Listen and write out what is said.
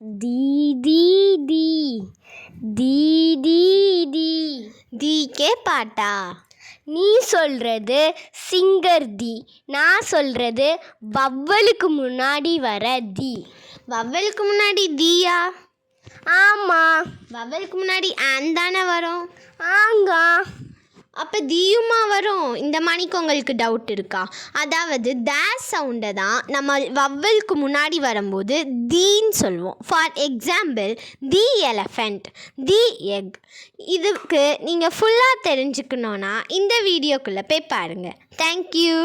தி தி தி தி தி தி தீக்கே பாட்டா? நீ சொல்றது சிங்கர் தி, நான் சொல்றது வவ்வலுக்கு முன்னாடி வர தி. வவ்வலுக்கு முன்னாடி தீயா? ஆமாம். வவ்வலுக்கு முன்னாடி ஆன் தானே வரும். ஆங்கா. அப்போ தீயுமா வரும்? இந்த மணிக்கு உங்களுக்கு டவுட் இருக்கா? அதாவது சவுண்டை தான் நம்ம வவ்வலுக்கு முன்னாடி வரும்போது தீன்னு சொல்லுவோம். For example, the elephant, the egg. இதுக்கு நீங்கள் ஃபுல்லாக தெரிஞ்சுக்கணுன்னா இந்த வீடியோக்குள்ளே போய் பாருங்கள். தேங்க்யூ.